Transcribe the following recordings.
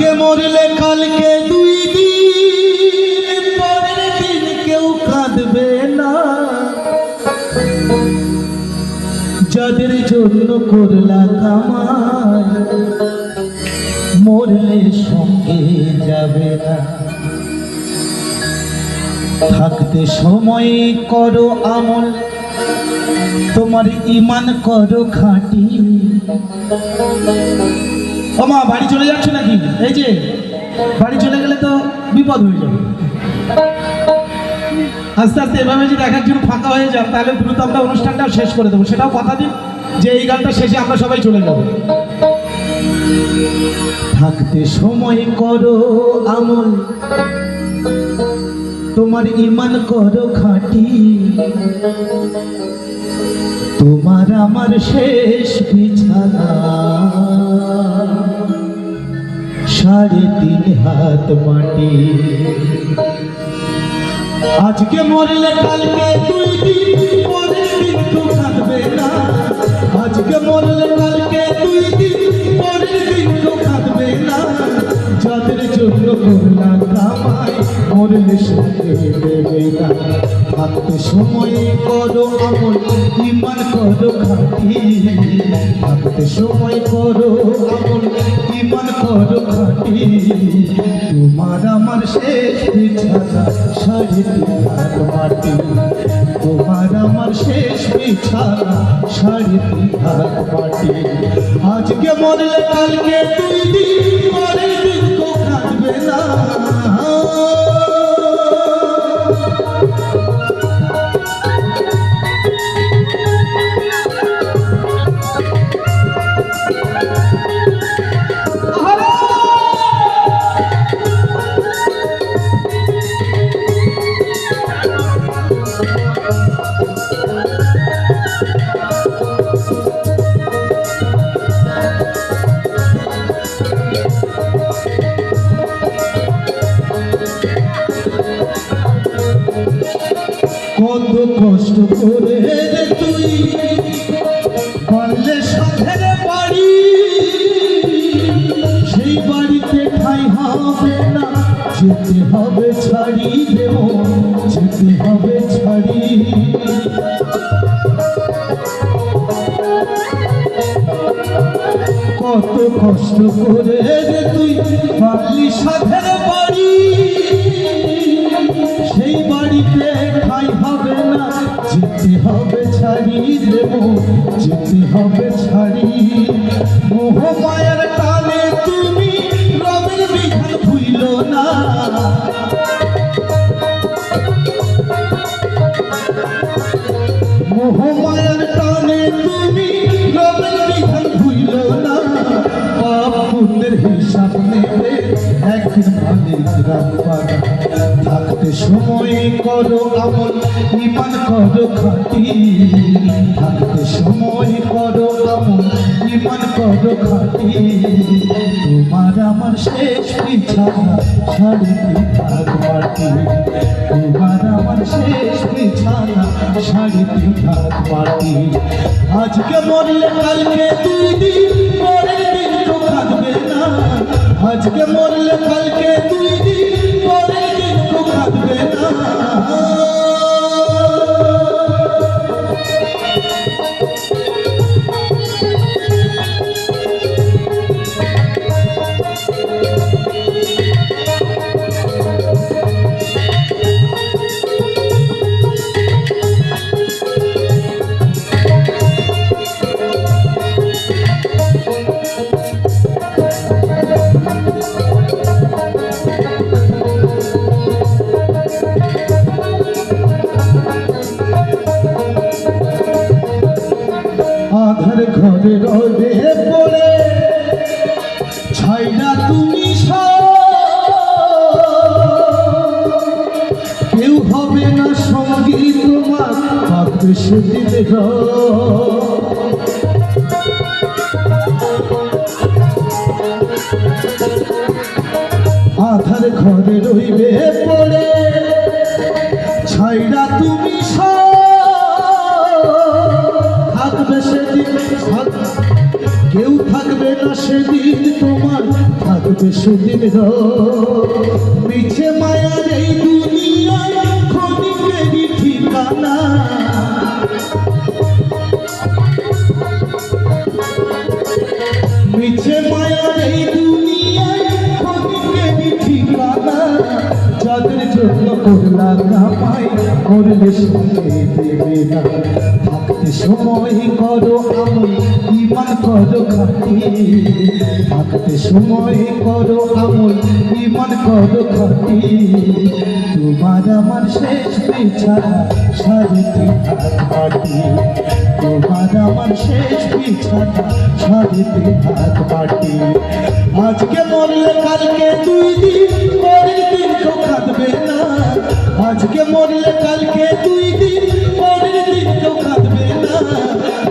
আজকে মরলে কালকে 2 দিন পরের দিন কেউ কাঁদবে না। যাদের জন্য করলা কামাই মরলে সঙ্গে যাবে না। থাকতে সময় করো আমল, তোমার ঈমান করো খাঁটি। ও মা, বাড়ি চলে যাচ্ছ নাকি? এই যে বাড়ি চলে গেলে তো বিপদ হয়ে যাবে। আস্তে আস্তে এভাবে যদি এক একজন ফাঁকা হয়ে যান তাহলে দ্রুত আমরা অনুষ্ঠানটা শেষ করে দেবো। সেটাও কথা দিন যে এই গানটা শেষে আমরা সবাই চলে যাব। থাকতে সময় করো আমল, তোমার ঈমান করো খাঁটি। তোমার আমার শেষ বিছানা 3.5 হাত মাটি। আজকে মরলে কালকে 2 দিন পরের দিন তো কাঁদবে না। আজকে মরলে কালকে 2 দিন পরের দিন তো কাঁদবে না। যাদের জন্য করলা কামাই মরলে সঙ্গে দেবে না। থাকতে সময় করো আমল, ঈমান করো খাঁটি। থাকতে সময় করো আমল, ঈমান করো খাঁটি। তোমার আমার শেষ বিছানা 3.5 হাত মাটি। তোমার আমার শেষ বিছানা 3.5 হাত মাটি। আজকে মরলে কালকে 2 দিন পরের দিন তো কাঁদবে না। কত কষ্ট করে রে তুই পারলে সাথের বাড়ি, সেই বাড়িতে ঠাঁই হবে না, যেতে হবে ছাড়ি দেব, যেতে হবে ছাড়ি। কত কষ্ট করে রে তুই পারলি সাথের বাড়ি, সেই বাড়িতে ঠাঁই হবে না, যেতে হবে ছাড়ি দেব, যেতে হবে ছাড়ি। মোহ মায়ার টানে তুমি রবের বিধান ভুইল না। মোহ মায়ার টানে তুমি রবের বিধান ভুইল না। পাপ পুণ্যের হিসাব নেবে একদিন মালিক রাখবানা। থাকতে সময় করো আমল, ঈমান করো খাঁটি। থাকতে সময় করো আমল, ঈমান করো খাঁটি। তোমার আমার শেষ বিছানা 3.5 হাত মাটি। তোমার আমার শেষ বিছানা 3.5 হাত মাটি। আজকে মরলে কালকে 2 দিন পরের দিন তো কাঁদবে না। আজকে মরলে কালকে 2 দিন পরের দিন তো কাঁদবে না। আধার ঘরে রবে পড়ে ছাইরা তুমি কেউ হবে না সঙ্গী তোমার, পাবে সেদিন আধার ঘরে রইবে পড়ে ছাইরা তুমি থাকবে সেদিন, কেউ থাকবে না সেদিন তোমার, থাকবে সেদিন মিছে মায়ার এই দুনিয়ায় ক্ষণিকেরই ঠিকানা মিছে মায়ার এই দুনিয়ায় ক্ষণিকেরই ঠিকানা যাদের জন্য করলা কামাই করলে সঙ্গে দেবে না থাকতে সময় করো আমল ইমান করো খাটি থাকতে সময় করো আমল ইমান করো খাটি তোমার আমার শেষ বিছানা সারিতে হাত মাটি তোমার আমার শেষ বিছানা সারিতে হাত মাটি আজকে মরলে কালকে দুই দিন পরের দিন তো কাঁদবে না আজকে মরলে কালকে দুই দিন পরের দিন তো কাঁদবে না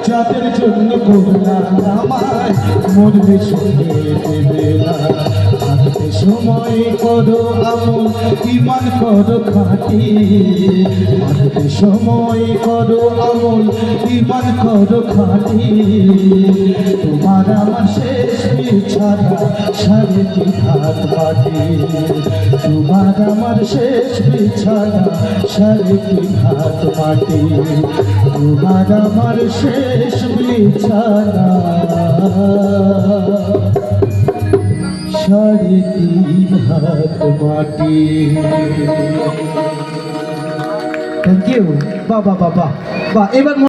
যাদের জন্য করলাম আমায় মরবে সঙ্গে দেবে না থাকতে সময় করো আমল ইমান করো খাটি থাকতে সময় করো আমল ইমান করো খাটি তোমার আমার শেষ বিছানা সারিতে হাত মাটি তোমার আমার শেষ বিছানা সারিতে হাত মাটি তোমার আমার শেষ বিছানা সারিতে হাত মাটি থ্যাংক ইউ বাবা বাবা বা এবার